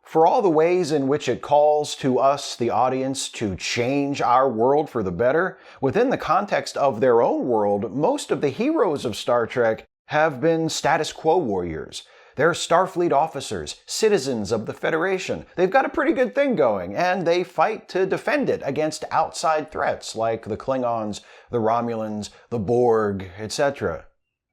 For all the ways in which it calls to us, the audience, to change our world for the better, within the context of their own world, most of the heroes of Star Trek have been status quo warriors. They're Starfleet officers, citizens of the Federation. They've got a pretty good thing going, and they fight to defend it against outside threats like the Klingons, the Romulans, the Borg, etc.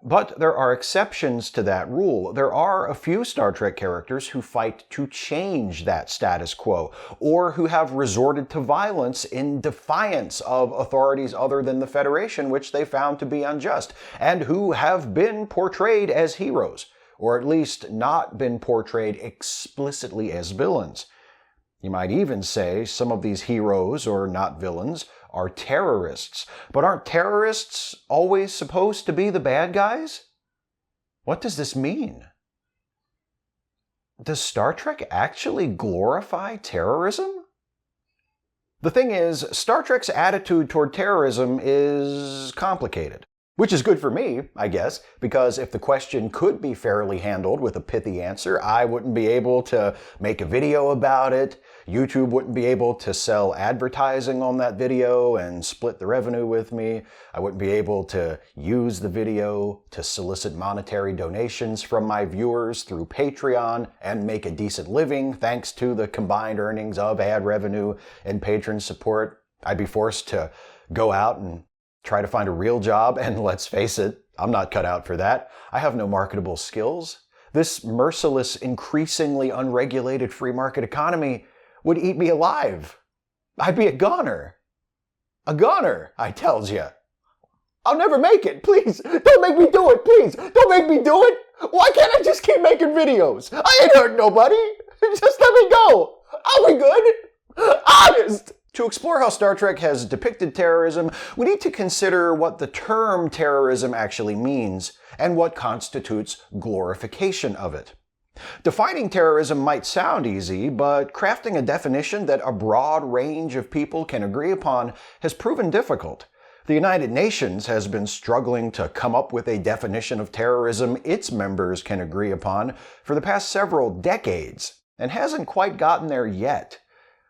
But there are exceptions to that rule. There are a few Star Trek characters who fight to change that status quo, or who have resorted to violence in defiance of authorities other than the Federation, which they found to be unjust, and who have been portrayed as heroes, or at least not been portrayed explicitly as villains. You might even say some of these heroes, or not villains, are terrorists. But aren't terrorists always supposed to be the bad guys? What does this mean? Does Star Trek actually glorify terrorism? The thing is, Star Trek's attitude toward terrorism is complicated. Which is good for me, I guess, because if the question could be fairly handled with a pithy answer, I wouldn't be able to make a video about it. YouTube wouldn't be able to sell advertising on that video and split the revenue with me. I wouldn't be able to use the video to solicit monetary donations from my viewers through Patreon and make a decent living thanks to the combined earnings of ad revenue and patron support. I'd be forced to go out and try to find a real job, and let's face it, I'm not cut out for that. I have no marketable skills. This merciless, increasingly unregulated free market economy would eat me alive. I'd be a goner. A goner, I tells ya. I'll never make it. Please, don't make me do it. Please, don't make me do it. Why can't I just keep making videos? I ain't hurt nobody. Just let me go. I'll be good. Honest. To explore how Star Trek has depicted terrorism, we need to consider what the term terrorism actually means and what constitutes glorification of it. Defining terrorism might sound easy, but crafting a definition that a broad range of people can agree upon has proven difficult. The United Nations has been struggling to come up with a definition of terrorism its members can agree upon for the past several decades, and hasn't quite gotten there yet.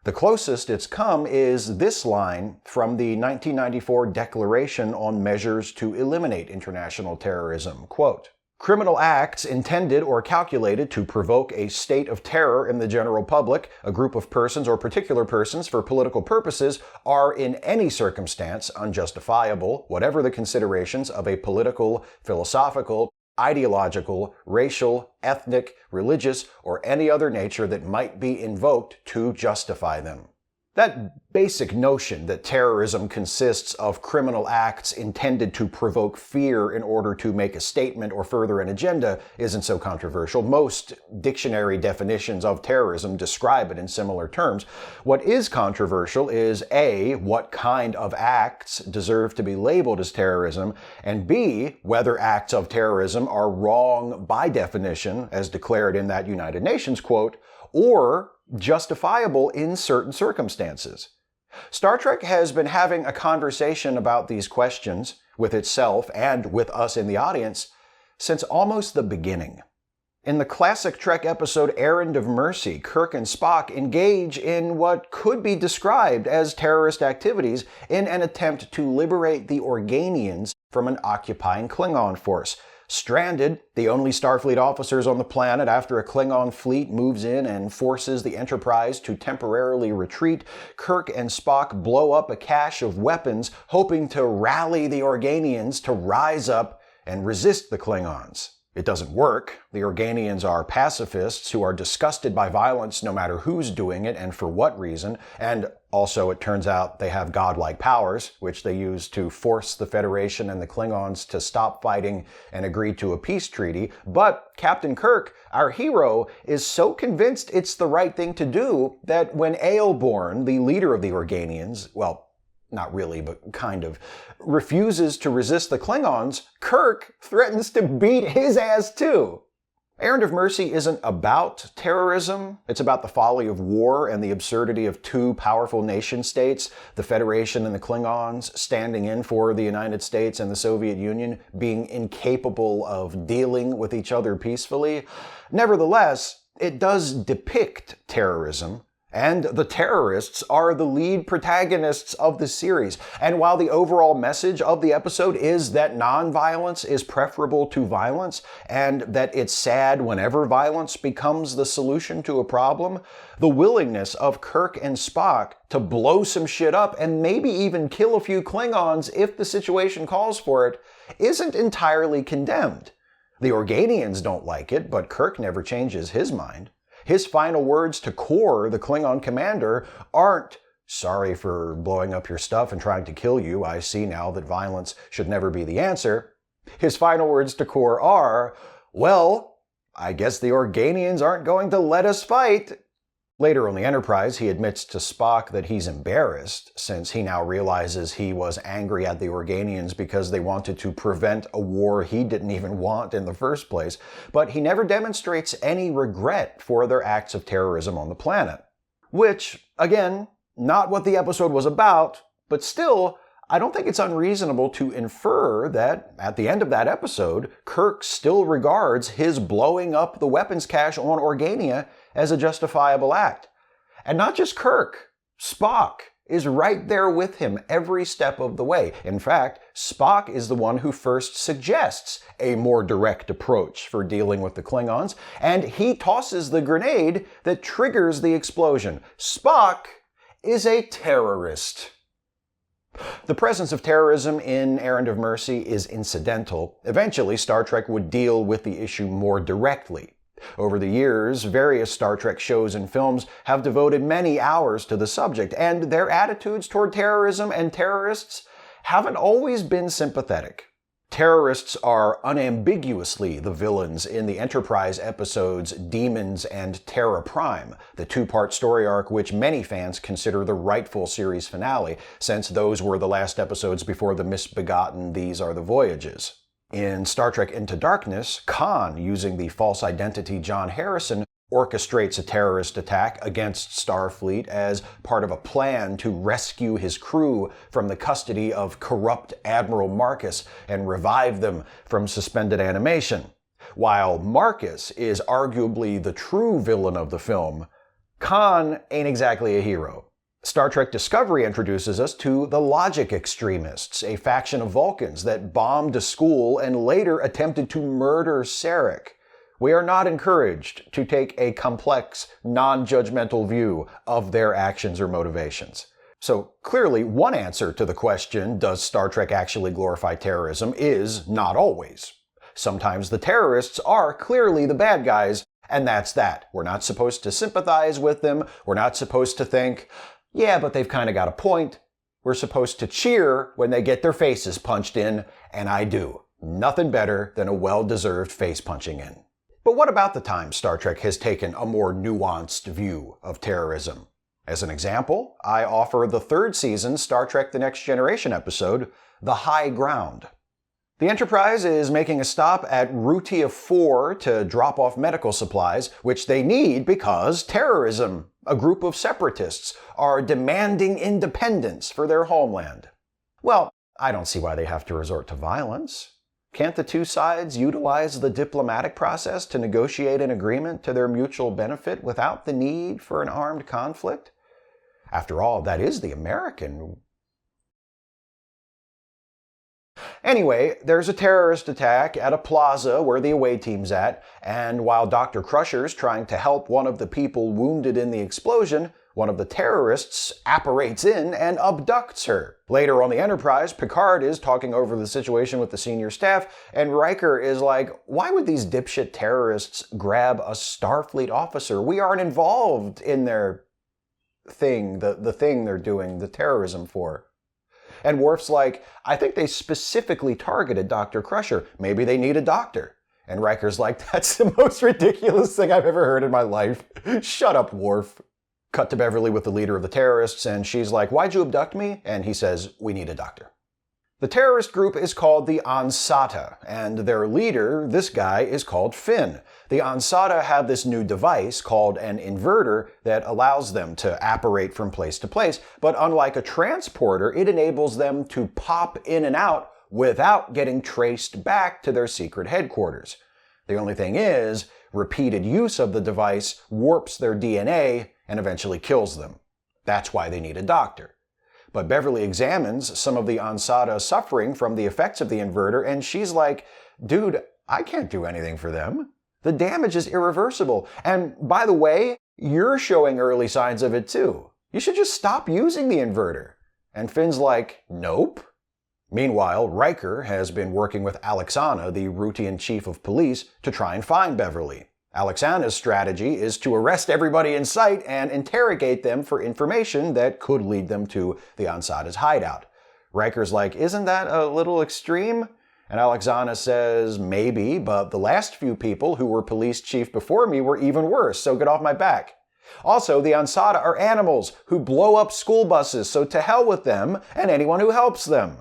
The closest it's come is this line from the 1994 Declaration on Measures to Eliminate International Terrorism, quote, "Criminal acts intended or calculated to provoke a state of terror in the general public, a group of persons or particular persons for political purposes, are in any circumstance unjustifiable, whatever the considerations of a political, philosophical, ideological, racial, ethnic, religious, or any other nature that might be invoked to justify them." That basic notion that terrorism consists of criminal acts intended to provoke fear in order to make a statement or further an agenda isn't so controversial. Most dictionary definitions of terrorism describe it in similar terms. What is controversial is A, what kind of acts deserve to be labeled as terrorism, and B, whether acts of terrorism are wrong by definition, as declared in that United Nations quote, or justifiable in certain circumstances. Star Trek has been having a conversation about these questions with itself and with us in the audience since almost the beginning. In the classic Trek episode Errand of Mercy, Kirk and Spock engage in what could be described as terrorist activities in an attempt to liberate the Organians from an occupying Klingon force. Stranded, the only Starfleet officers on the planet after a Klingon fleet moves in and forces the Enterprise to temporarily retreat, Kirk and Spock blow up a cache of weapons, hoping to rally the Organians to rise up and resist the Klingons. It doesn't work. The Organians are pacifists who are disgusted by violence no matter who's doing it and for what reason, and also it turns out they have godlike powers, which they use to force the Federation and the Klingons to stop fighting and agree to a peace treaty. But Captain Kirk, our hero, is so convinced it's the right thing to do that when Aelborn, the leader of the Organians, well, not really, but kind of, refuses to resist the Klingons, Kirk threatens to beat his ass too. Errand of Mercy isn't about terrorism. It's about the folly of war and the absurdity of two powerful nation-states, the Federation and the Klingons, standing in for the United States and the Soviet Union, being incapable of dealing with each other peacefully. Nevertheless, it does depict terrorism, and the terrorists are the lead protagonists of the series. And while the overall message of the episode is that nonviolence is preferable to violence, and that it's sad whenever violence becomes the solution to a problem, the willingness of Kirk and Spock to blow some shit up and maybe even kill a few Klingons if the situation calls for it isn't entirely condemned. The Organians don't like it, but Kirk never changes his mind. His final words to Kor, the Klingon commander, aren't, "Sorry for blowing up your stuff and trying to kill you. I see now that violence should never be the answer." His final words to Kor are, "Well, I guess the Organians aren't going to let us fight." Later on the Enterprise, he admits to Spock that he's embarrassed, since he now realizes he was angry at the Organians because they wanted to prevent a war he didn't even want in the first place, but he never demonstrates any regret for their acts of terrorism on the planet. Which, again, not what the episode was about, but still, I don't think it's unreasonable to infer that, at the end of that episode, Kirk still regards his blowing up the weapons cache on Organia as a justifiable act. And not just Kirk. Spock is right there with him every step of the way. In fact, Spock is the one who first suggests a more direct approach for dealing with the Klingons, and he tosses the grenade that triggers the explosion. Spock is a terrorist. The presence of terrorism in Errand of Mercy is incidental. Eventually, Star Trek would deal with the issue more directly. Over the years, various Star Trek shows and films have devoted many hours to the subject, and their attitudes toward terrorism and terrorists haven't always been sympathetic. Terrorists are unambiguously the villains in the Enterprise episodes Demons and Terra Prime, the two-part story arc which many fans consider the rightful series finale, since those were the last episodes before the misbegotten These Are the Voyages. In Star Trek Into Darkness, Khan, using the false identity John Harrison, orchestrates a terrorist attack against Starfleet as part of a plan to rescue his crew from the custody of corrupt Admiral Marcus and revive them from suspended animation. While Marcus is arguably the true villain of the film, Khan ain't exactly a hero. Star Trek Discovery introduces us to the Logic Extremists, a faction of Vulcans that bombed a school and later attempted to murder Sarek. We are not encouraged to take a complex, non-judgmental view of their actions or motivations. So clearly, one answer to the question, does Star Trek actually glorify terrorism, is not always. Sometimes the terrorists are clearly the bad guys, and that's that. We're not supposed to sympathize with them. We're not supposed to think, yeah, but they've kind of got a point. We're supposed to cheer when they get their faces punched in, and I do. Nothing better than a well-deserved face punching in. But what about the time Star Trek has taken a more nuanced view of terrorism? As an example, I offer the third season Star Trek The Next Generation episode, The High Ground. The Enterprise is making a stop at Rutia 4 to drop off medical supplies, which they need because terrorism, a group of separatists, are demanding independence for their homeland. Well, I don't see why they have to resort to violence. Can't the two sides utilize the diplomatic process to negotiate an agreement to their mutual benefit without the need for an armed conflict? After all, that is the American. Anyway, there's a terrorist attack at a plaza where the away team's at, and while Dr. Crusher's trying to help one of the people wounded in the explosion, one of the terrorists apparates in and abducts her. Later on the Enterprise, Picard is talking over the situation with the senior staff, and Riker is like, why would these dipshit terrorists grab a Starfleet officer? We aren't involved in their thing, the thing they're doing the terrorism for. And Worf's like, I think they specifically targeted Dr. Crusher. Maybe they need a doctor. And Riker's like, that's the most ridiculous thing I've ever heard in my life. Shut up, Worf. Cut to Beverly with the leader of the terrorists, and she's like, why'd you abduct me? And he says, we need a doctor. The terrorist group is called the Ansata, and their leader, this guy, is called Finn. The Ansata have this new device called an inverter that allows them to apparate from place to place, but unlike a transporter, it enables them to pop in and out without getting traced back to their secret headquarters. The only thing is, repeated use of the device warps their DNA and eventually kills them. That's why they need a doctor. But Beverly examines some of the Ansata suffering from the effects of the inverter, and she's like, dude, I can't do anything for them. The damage is irreversible. And by the way, you're showing early signs of it too. You should just stop using the inverter. And Finn's like, nope. Meanwhile, Riker has been working with Alexana, the Rutian chief of police, to try and find Beverly. Alexana's strategy is to arrest everybody in sight and interrogate them for information that could lead them to the Ansata's hideout. Riker's like, isn't that a little extreme? And Alexana says, maybe, but the last few people who were police chief before me were even worse, so get off my back. Also, the Ansata are animals who blow up school buses, so to hell with them and anyone who helps them.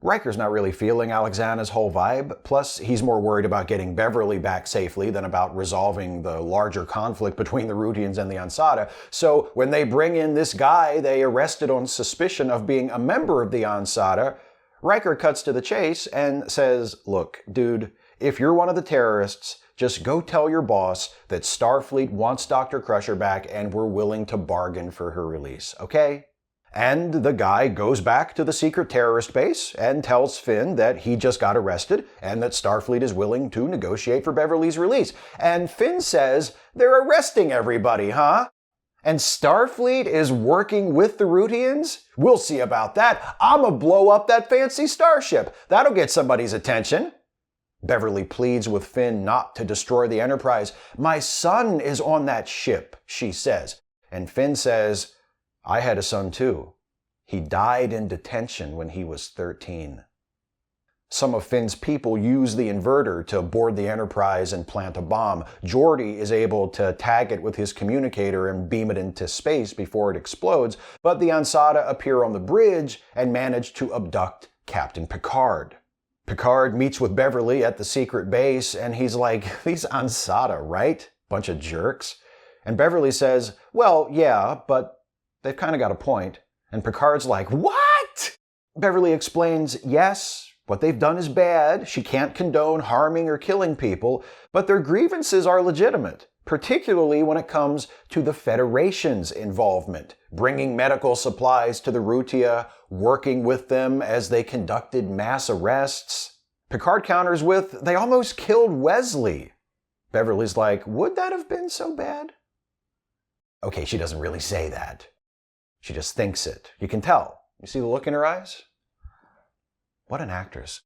Riker's not really feeling Alexana's whole vibe, plus he's more worried about getting Beverly back safely than about resolving the larger conflict between the Rutians and the Ansata, so when they bring in this guy they arrested on suspicion of being a member of the Ansata, Riker cuts to the chase and says, look, dude, if you're one of the terrorists, just go tell your boss that Starfleet wants Dr. Crusher back and we're willing to bargain for her release, okay? And the guy goes back to the secret terrorist base and tells Finn that he just got arrested and that Starfleet is willing to negotiate for Beverly's release. And Finn says, they're arresting everybody, huh? And Starfleet is working with the Rutians? We'll see about that. I'ma blow up that fancy starship. That'll get somebody's attention. Beverly pleads with Finn not to destroy the Enterprise. My son is on that ship, she says. And Finn says, I had a son too. He died in detention when he was 13. Some of Finn's people use the inverter to board the Enterprise and plant a bomb. Geordi is able to tag it with his communicator and beam it into space before it explodes, but the Ansata appear on the bridge and manage to abduct Captain Picard. Picard meets with Beverly at the secret base, and he's like, these Ansata, right? Bunch of jerks. And Beverly says, well, yeah, but they've kind of got a point. And Picard's like, what? Beverly explains, yes, what they've done is bad. She can't condone harming or killing people, but their grievances are legitimate, particularly when it comes to the Federation's involvement, bringing medical supplies to the Rutia, working with them as they conducted mass arrests. Picard counters with, they almost killed Wesley. Beverly's like, would that have been so bad? Okay, she doesn't really say that. She just thinks it. You can tell. You see the look in her eyes? What an actress.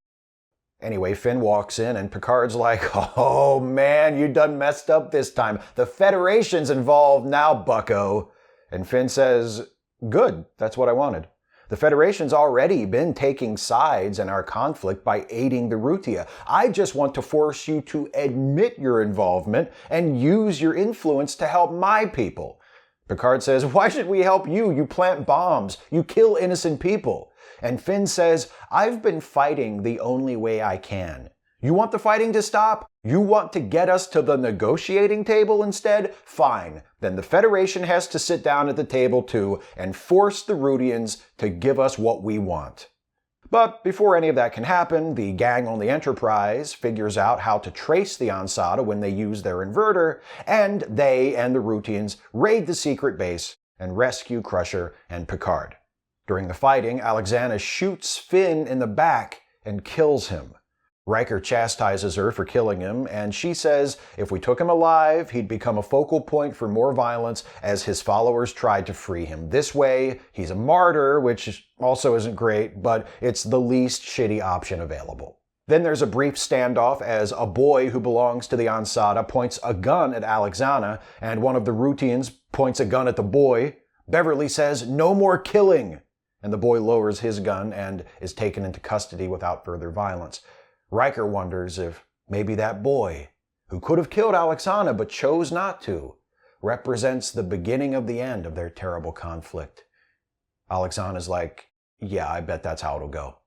Anyway, Finn walks in and Picard's like, oh man, you done messed up this time. The Federation's involved now, bucko. And Finn says, good, that's what I wanted. The Federation's already been taking sides in our conflict by aiding the Rutia. I just want to force you to admit your involvement and use your influence to help my people. Picard says, why should we help you? You plant bombs. You kill innocent people. And Finn says, I've been fighting the only way I can. You want the fighting to stop? You want to get us to the negotiating table instead? Fine. Then the Federation has to sit down at the table too and force the Rutians to give us what we want. But before any of that can happen, the gang on the Enterprise figures out how to trace the Ansata when they use their inverter, and they and the Rutians raid the secret base and rescue Crusher and Picard. During the fighting, Alexana shoots Finn in the back and kills him. Riker chastises her for killing him, and she says if we took him alive, he'd become a focal point for more violence as his followers tried to free him. This way, he's a martyr, which also isn't great, but it's the least shitty option available. Then there's a brief standoff as a boy who belongs to the Ansata points a gun at Alexana, and one of the Rutians points a gun at the boy. Beverly says, no more killing! And the boy lowers his gun and is taken into custody without further violence. Riker wonders if maybe that boy, who could have killed Alexana but chose not to, represents the beginning of the end of their terrible conflict. Alexana's like, yeah, I bet that's how it'll go.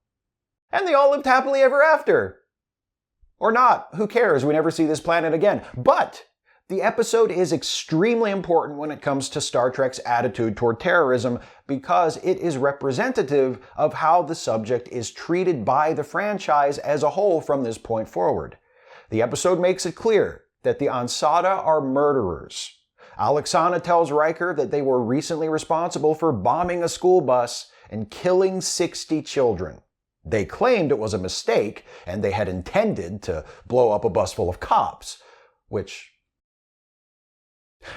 And they all lived happily ever after. Or not, who cares, we never see this planet again. But the episode is extremely important when it comes to Star Trek's attitude toward terrorism because it is representative of how the subject is treated by the franchise as a whole from this point forward. The episode makes it clear that the Ansata are murderers. Alexana tells Riker that they were recently responsible for bombing a school bus and killing 60 children. They claimed it was a mistake and they had intended to blow up a bus full of cops, which...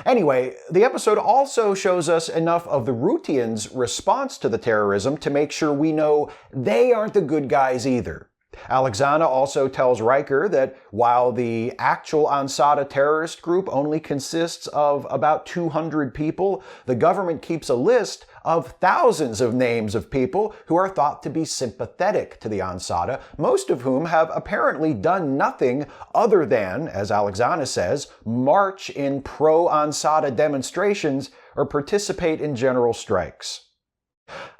Anyway, the episode also shows us enough of the Rutians' response to the terrorism to make sure we know they aren't the good guys either. Alexana also tells Riker that while the actual Ansata terrorist group only consists of about 200 people, the government keeps a list of thousands of names of people who are thought to be sympathetic to the Ansata, most of whom have apparently done nothing other than, as Alexana says, march in pro-Ansata demonstrations or participate in general strikes.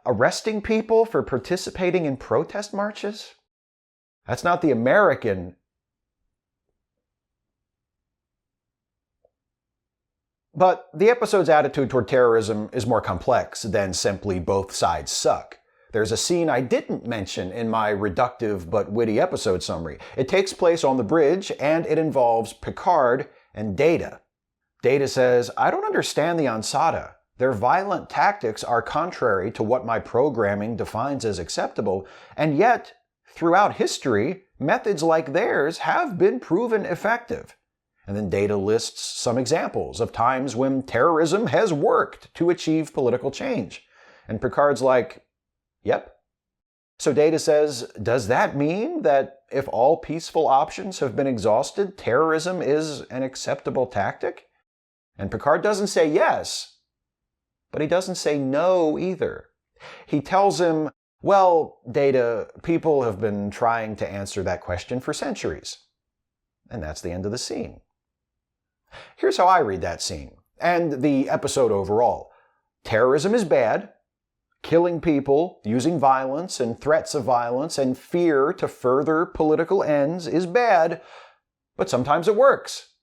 Arresting people for participating in protest marches? That's not the American. But the episode's attitude toward terrorism is more complex than simply both sides suck. There's a scene I didn't mention in my reductive but witty episode summary. It takes place on the bridge, and it involves Picard and Data. Data says, "I don't understand the Ansata. Their violent tactics are contrary to what my programming defines as acceptable, and yet, throughout history, methods like theirs have been proven effective." And then Data lists some examples of times when terrorism has worked to achieve political change. And Picard's like, yep. So Data says, does that mean that if all peaceful options have been exhausted, terrorism is an acceptable tactic? And Picard doesn't say yes, but he doesn't say no either. He tells him, well, Data, people have been trying to answer that question for centuries. And that's the end of the scene. Here's how I read that scene, and the episode overall. Terrorism is bad. Killing people, using violence and threats of violence and fear to further political ends is bad, but sometimes it works.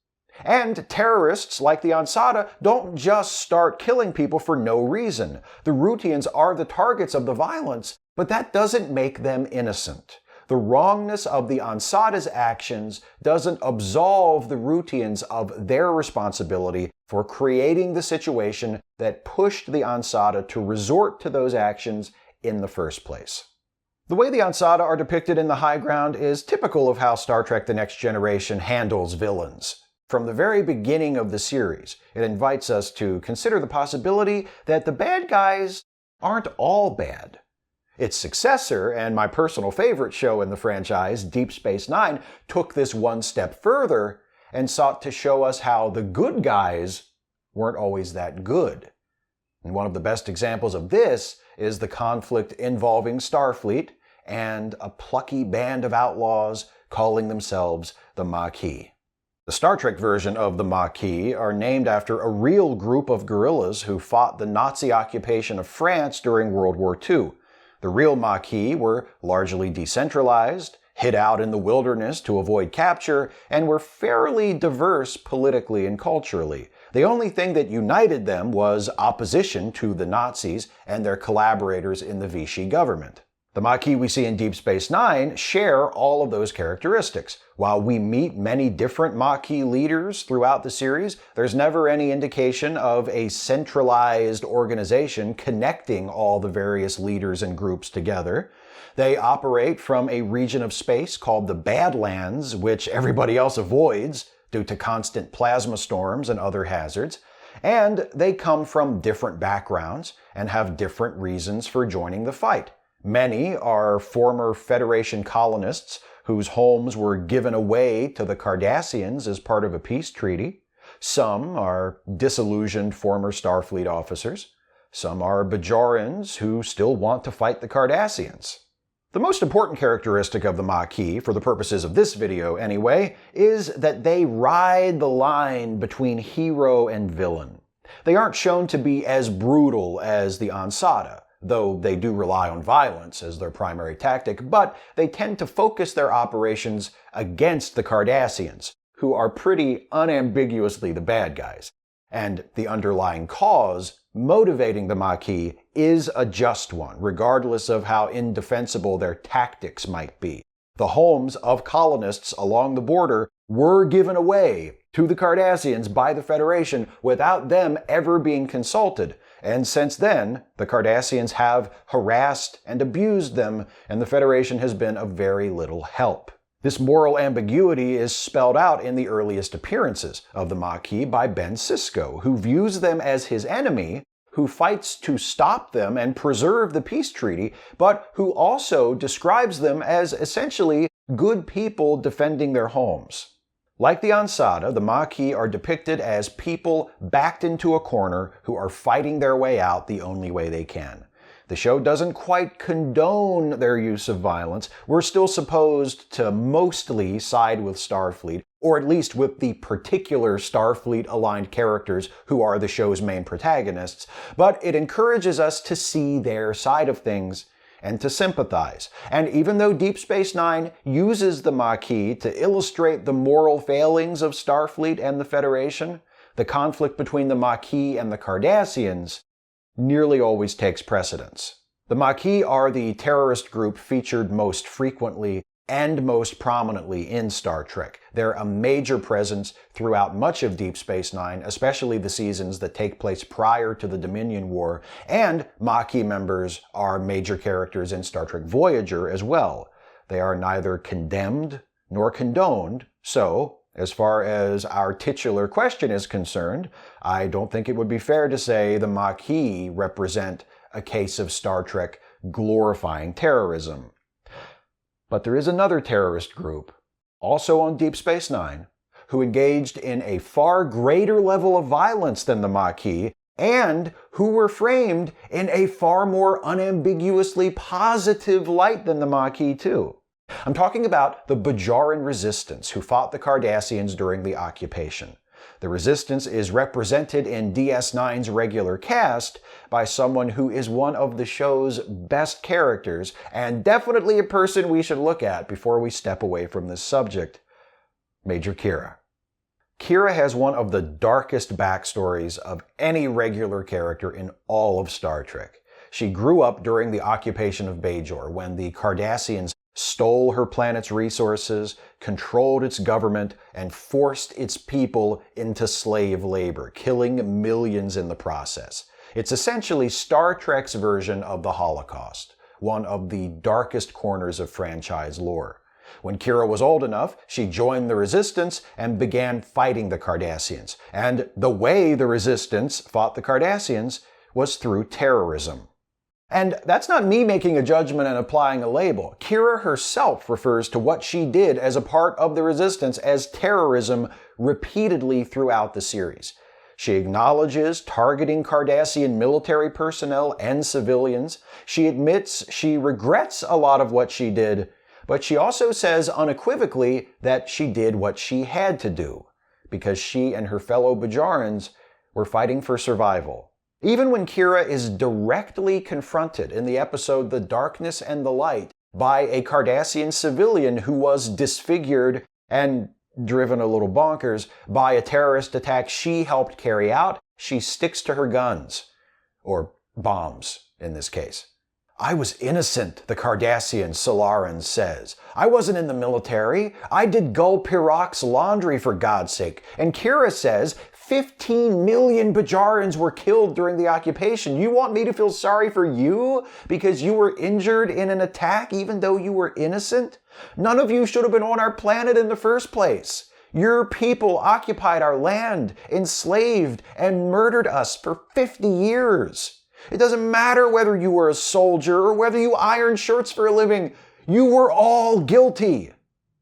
And terrorists, like the Ansata, don't just start killing people for no reason. The Rutians are the targets of the violence, but that doesn't make them innocent. The wrongness of the Ansata's actions doesn't absolve the Rutians of their responsibility for creating the situation that pushed the Ansata to resort to those actions in the first place. The way the Ansata are depicted in The High Ground is typical of how Star Trek The Next Generation handles villains. From the very beginning of the series, it invites us to consider the possibility that the bad guys aren't all bad. Its successor, and my personal favorite show in the franchise, Deep Space Nine, took this one step further and sought to show us how the good guys weren't always that good. And one of the best examples of this is the conflict involving Starfleet and a plucky band of outlaws calling themselves the Maquis. The Star Trek version of the Maquis are named after a real group of guerrillas who fought the Nazi occupation of France during World War II. The real Maquis were largely decentralized, hid out in the wilderness to avoid capture, and were fairly diverse politically and culturally. The only thing that united them was opposition to the Nazis and their collaborators in the Vichy government. The Maquis we see in Deep Space Nine share all of those characteristics. While we meet many different Maquis leaders throughout the series, there's never any indication of a centralized organization connecting all the various leaders and groups together. They operate from a region of space called the Badlands, which everybody else avoids due to constant plasma storms and other hazards. And they come from different backgrounds and have different reasons for joining the fight. Many are former Federation colonists whose homes were given away to the Cardassians as part of a peace treaty. Some are disillusioned former Starfleet officers. Some are Bajorans who still want to fight the Cardassians. The most important characteristic of the Maquis, for the purposes of this video anyway, is that they ride the line between hero and villain. They aren't shown to be as brutal as the Ansata, though they do rely on violence as their primary tactic, but they tend to focus their operations against the Cardassians, who are pretty unambiguously the bad guys. And the underlying cause motivating the Maquis is a just one, regardless of how indefensible their tactics might be. The homes of colonists along the border were given away to the Cardassians by the Federation without them ever being consulted, and since then, the Cardassians have harassed and abused them, and the Federation has been of very little help. This moral ambiguity is spelled out in the earliest appearances of the Maquis by Ben Sisko, who views them as his enemy, who fights to stop them and preserve the peace treaty, but who also describes them as essentially good people defending their homes. Like the Ansada, the Maquis are depicted as people backed into a corner who are fighting their way out the only way they can. The show doesn't quite condone their use of violence. We're still supposed to mostly side with Starfleet, or at least with the particular Starfleet-aligned characters who are the show's main protagonists, but it encourages us to see their side of things and to sympathize. And even though Deep Space Nine uses the Maquis to illustrate the moral failings of Starfleet and the Federation, the conflict between the Maquis and the Cardassians nearly always takes precedence. The Maquis are the terrorist group featured most frequently and most prominently in Star Trek. They're a major presence throughout much of Deep Space Nine, especially the seasons that take place prior to the Dominion War, and Maquis members are major characters in Star Trek Voyager as well. They are neither condemned nor condoned, so as far as our titular question is concerned, I don't think it would be fair to say the Maquis represent a case of Star Trek glorifying terrorism. But there is another terrorist group, also on Deep Space Nine, who engaged in a far greater level of violence than the Maquis, and who were framed in a far more unambiguously positive light than the Maquis too. I'm talking about the Bajoran Resistance, who fought the Cardassians during the occupation. The Resistance is represented in DS9's regular cast by someone who is one of the show's best characters, and definitely a person we should look at before we step away from this subject: Major Kira. Kira has one of the darkest backstories of any regular character in all of Star Trek. She grew up during the occupation of Bajor, when the Cardassians stole her planet's resources, controlled its government, and forced its people into slave labor, killing millions in the process. It's essentially Star Trek's version of the Holocaust, one of the darkest corners of franchise lore. When Kira was old enough, she joined the Resistance and began fighting the Cardassians. And the way the Resistance fought the Cardassians was through terrorism. And that's not me making a judgment and applying a label. Kira herself refers to what she did as a part of the Resistance as terrorism repeatedly throughout the series. She acknowledges targeting Cardassian military personnel and civilians. She admits she regrets a lot of what she did, but she also says unequivocally that she did what she had to do, because she and her fellow Bajorans were fighting for survival. Even when Kira is directly confronted in the episode The Darkness and the Light by a Cardassian civilian who was disfigured and driven a little bonkers by a terrorist attack she helped carry out, she sticks to her guns. Or bombs, in this case. "I was innocent," the Cardassian Solaran says. "I wasn't in the military. I did Gul Piroc's laundry, for God's sake." And Kira says, 15 million Bajorans were killed during the occupation. You want me to feel sorry for you because you were injured in an attack even though you were innocent? None of you should have been on our planet in the first place. Your people occupied our land, enslaved, and murdered us for 50 years. It doesn't matter whether you were a soldier or whether you ironed shirts for a living. You were all guilty.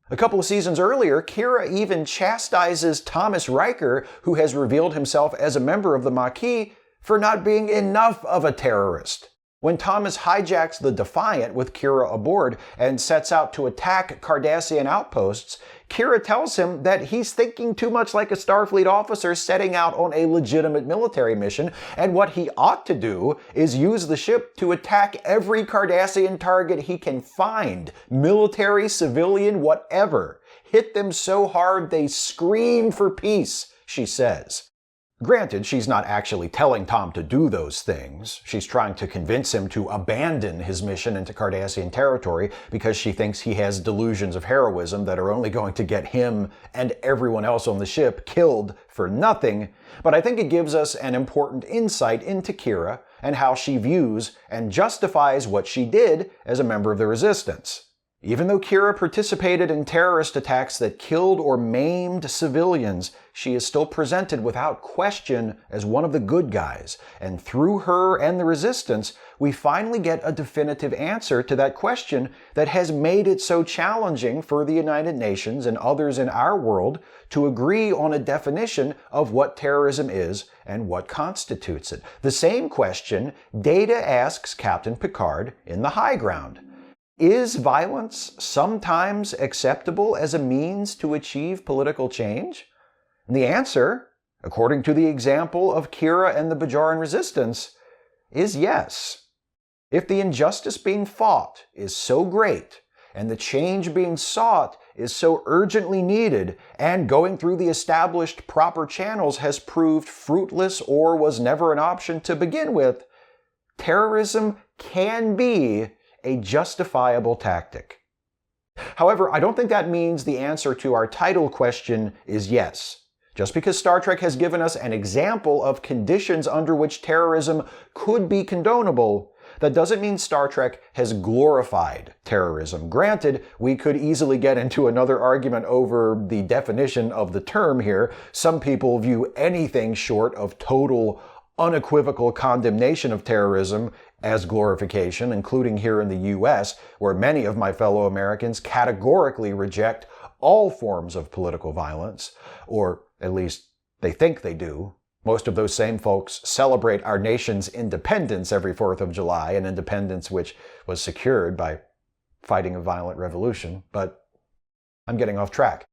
A couple of seasons earlier, Kira even chastises Thomas Riker, who has revealed himself as a member of the Maquis, for not being enough of a terrorist. When Thomas hijacks the Defiant with Kira aboard and sets out to attack Cardassian outposts, Kira tells him that he's thinking too much like a Starfleet officer setting out on a legitimate military mission, and what he ought to do is use the ship to attack every Cardassian target he can find, military, civilian, whatever. Hit them so hard they scream for peace, she says. Granted, she's not actually telling Tom to do those things. She's trying to convince him to abandon his mission into Cardassian territory because she thinks he has delusions of heroism that are only going to get him and everyone else on the ship killed for nothing. But I think it gives us an important insight into Kira and how she views and justifies what she did as a member of the Resistance. Even though Kira participated in terrorist attacks that killed or maimed civilians, she is still presented without question as one of the good guys. And through her and the Resistance, we finally get a definitive answer to that question that has made it so challenging for the United Nations and others in our world to agree on a definition of what terrorism is and what constitutes it. The same question Data asks Captain Picard in The High Ground. Is violence sometimes acceptable as a means to achieve political change? And the answer, according to the example of Kira and the Bajoran Resistance, is yes. If the injustice being fought is so great, and the change being sought is so urgently needed, and going through the established proper channels has proved fruitless or was never an option to begin with, terrorism can be a justifiable tactic. However, I don't think that means the answer to our title question is yes. Just because Star Trek has given us an example of conditions under which terrorism could be condonable, that doesn't mean Star Trek has glorified terrorism. Granted, we could easily get into another argument over the definition of the term here. Some people view anything short of total, unequivocal condemnation of terrorism as glorification, including here in the US, where many of my fellow Americans categorically reject all forms of political violence, or at least they think they do. Most of those same folks celebrate our nation's independence every 4th of July, an independence which was secured by fighting a violent revolution, but I'm getting off track.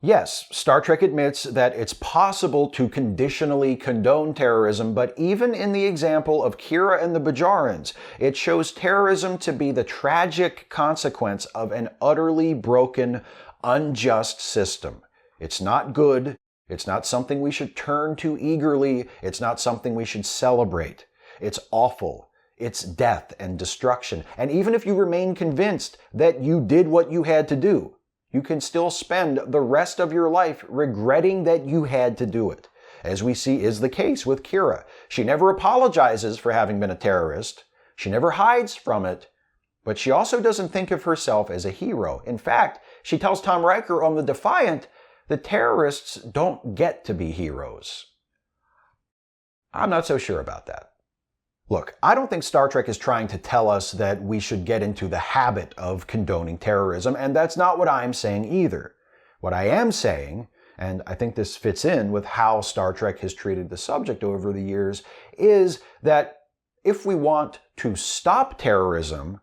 Yes, Star Trek admits that it's possible to conditionally condone terrorism, but even in the example of Kira and the Bajorans, it shows terrorism to be the tragic consequence of an utterly broken, unjust system. It's not good. It's not something we should turn to eagerly. It's not something we should celebrate. It's awful. It's death and destruction. And even if you remain convinced that you did what you had to do, you can still spend the rest of your life regretting that you had to do it, as we see is the case with Kira. She never apologizes for having been a terrorist. She never hides from it, but she also doesn't think of herself as a hero. In fact, she tells Tom Riker on the Defiant that terrorists don't get to be heroes. I'm not so sure about that. Look, I don't think Star Trek is trying to tell us that we should get into the habit of condoning terrorism, and that's not what I'm saying either. What I am saying, and I think this fits in with how Star Trek has treated the subject over the years, is that if we want to stop terrorism,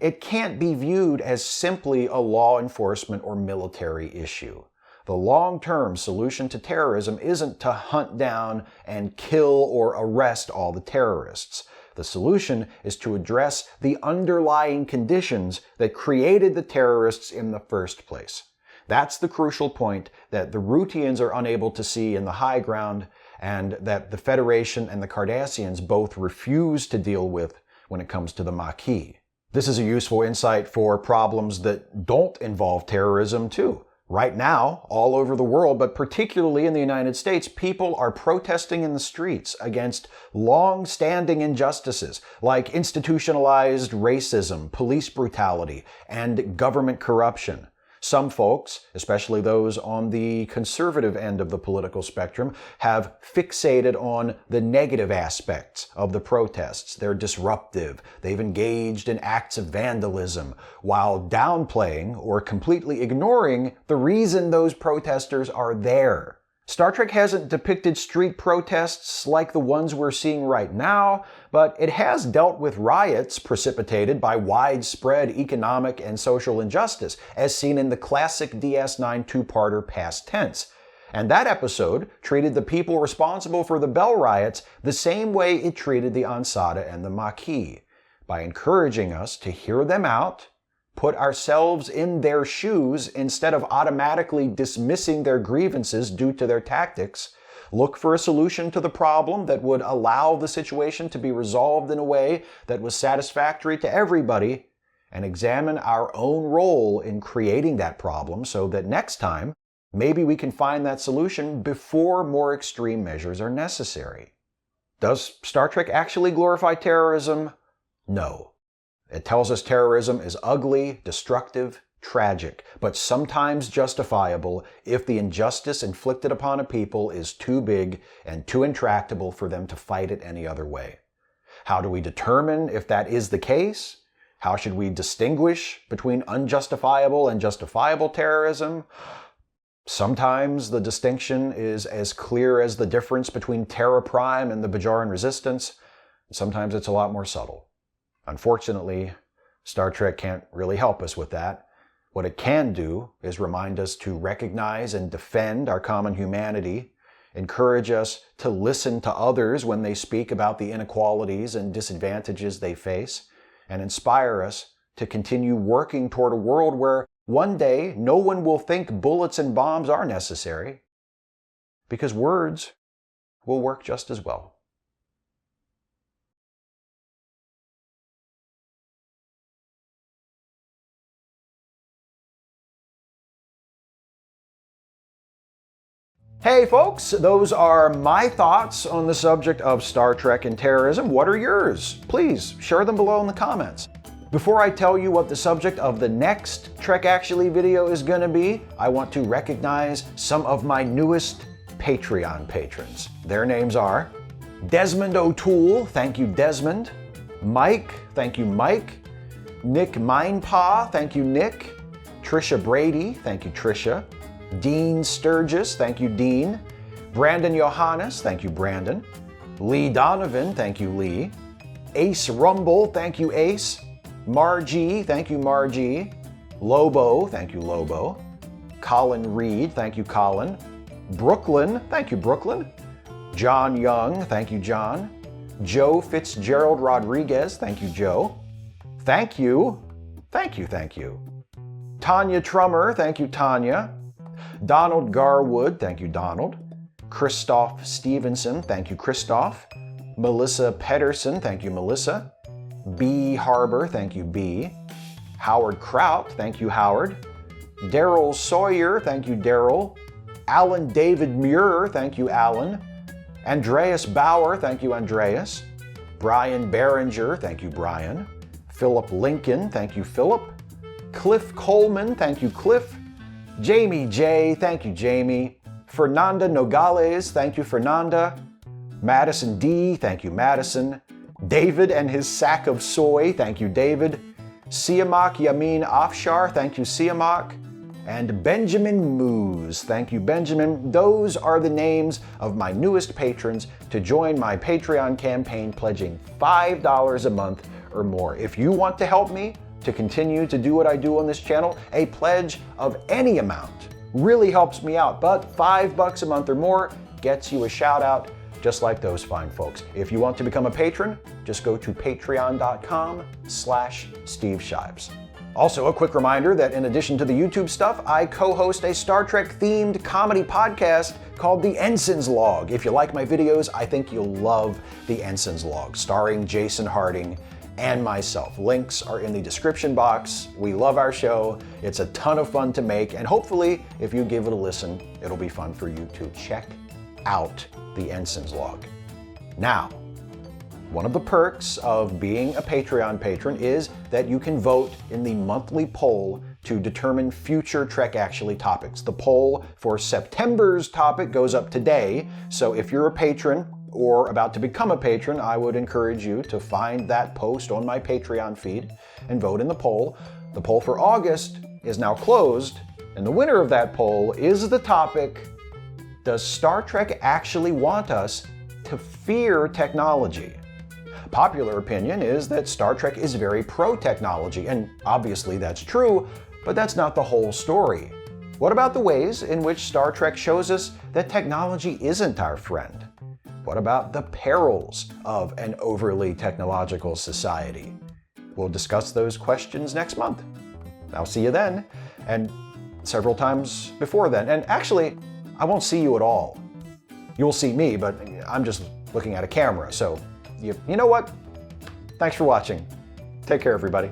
it can't be viewed as simply a law enforcement or military issue. The long-term solution to terrorism isn't to hunt down and kill or arrest all the terrorists. The solution is to address the underlying conditions that created the terrorists in the first place. That's the crucial point that the Routians are unable to see in the High Ground, and that the Federation and the Cardassians both refuse to deal with when it comes to the maquis. This is a useful insight for problems that don't involve terrorism, too. Right now, all over the world, but particularly in the United States, people are protesting in the streets against long-standing injustices like institutionalized racism, police brutality, and government corruption. Some folks, especially those on the conservative end of the political spectrum, have fixated on the negative aspects of the protests. They're disruptive. They've engaged in acts of vandalism, while downplaying or completely ignoring the reason those protesters are there. Star Trek hasn't depicted street protests like the ones we're seeing right now, but it has dealt with riots precipitated by widespread economic and social injustice, as seen in the classic DS9 two-parter Past Tense. And that episode treated the people responsible for the Bell riots the same way it treated the Ansata and the Maquis, by encouraging us to hear them out, put ourselves in their shoes instead of automatically dismissing their grievances due to their tactics, look for a solution to the problem that would allow the situation to be resolved in a way that was satisfactory to everybody, and examine our own role in creating that problem so that next time, maybe we can find that solution before more extreme measures are necessary. Does Star Trek actually glorify terrorism? No. It tells us terrorism is ugly, destructive, tragic, but sometimes justifiable if the injustice inflicted upon a people is too big and too intractable for them to fight it any other way. How do we determine if that is the case? How should we distinguish between unjustifiable and justifiable terrorism? Sometimes the distinction is as clear as the difference between Terra Prime and the Bajoran Resistance. Sometimes it's a lot more subtle. Unfortunately, Star Trek can't really help us with that. What it can do is remind us to recognize and defend our common humanity, encourage us to listen to others when they speak about the inequalities and disadvantages they face, and inspire us to continue working toward a world where one day no one will think bullets and bombs are necessary, because words will work just as well. Hey folks, those are my thoughts on the subject of Star Trek and terrorism. What are yours? Please share them below in the comments. Before I tell you what the subject of the next Trek Actually video is going to be, I want to recognize some of my newest Patreon patrons. Their names are Desmond O'Toole, thank you Desmond. Mike, thank you Mike. Nick Minepaw, thank you Nick. Trisha Brady, thank you Trisha. Dean Sturgis, thank you Dean. Brandon Johannes, thank you Brandon. Lee Donovan, thank you Lee. Ace Rumble, thank you Ace. Margie, thank you Margie. Lobo, thank you Lobo. Colin Reed, thank you Colin. Brooklyn, thank you Brooklyn. John Young, thank you John. Joe Fitzgerald Rodriguez, thank you Joe. Thank you, thank you, thank you. Tanya Trummer, thank you Tanya. Donald Garwood, thank you Donald. Christoph Stevenson, thank you Christoph. Melissa Pedersen, thank you Melissa. B. Harbor, thank you B. Howard Kraut, thank you Howard. Daryl Sawyer, thank you Daryl. Alan David Muir, thank you Alan. Andreas Bauer, thank you Andreas. Brian Behringer, thank you Brian. Philip Lincoln, thank you Philip. Cliff Coleman, thank you Cliff. Jamie J, thank you Jamie. Fernanda Nogales, thank you Fernanda. Madison D, thank you Madison. David and his sack of soy, thank you David. Siamak Yamin Afshar, thank you Siamak. And Benjamin Moose, thank you Benjamin. Those are the names of my newest patrons to join my Patreon campaign pledging $5 a month or more. If you want to help me to continue to do what I do on this channel, a pledge of any amount really helps me out, but $5 a month or more gets you a shout out just like those fine folks. If you want to become a patron, just go to patreon.com/Steve Shives. Also, a quick reminder that in addition to the YouTube stuff, I co-host a Star Trek themed comedy podcast called The Ensign's Log. If you like my videos, I think you'll love The Ensign's Log, starring Jason Harding and myself. Links are in the description box. We love our show. It's a ton of fun to make, and hopefully, if you give it a listen, it'll be fun for you to check out The Ensign's Log. Now, one of the perks of being a Patreon patron is that you can vote in the monthly poll to determine future Trek Actually topics. The poll for September's topic goes up today, so if you're a patron or about to become a patron, I would encourage you to find that post on my Patreon feed and vote in the poll. The poll for August is now closed, and the winner of that poll is the topic, does Star Trek actually want us to fear technology? Popular opinion is that Star Trek is very pro-technology, and obviously that's true, but that's not the whole story. What about the ways in which Star Trek shows us that technology isn't our friend? What about the perils of an overly technological society? We'll discuss those questions next month. I'll see you then, and several times before then. And actually, I won't see you at all. You'll see me, but I'm just looking at a camera, so you know what? Thanks for watching. Take care, everybody.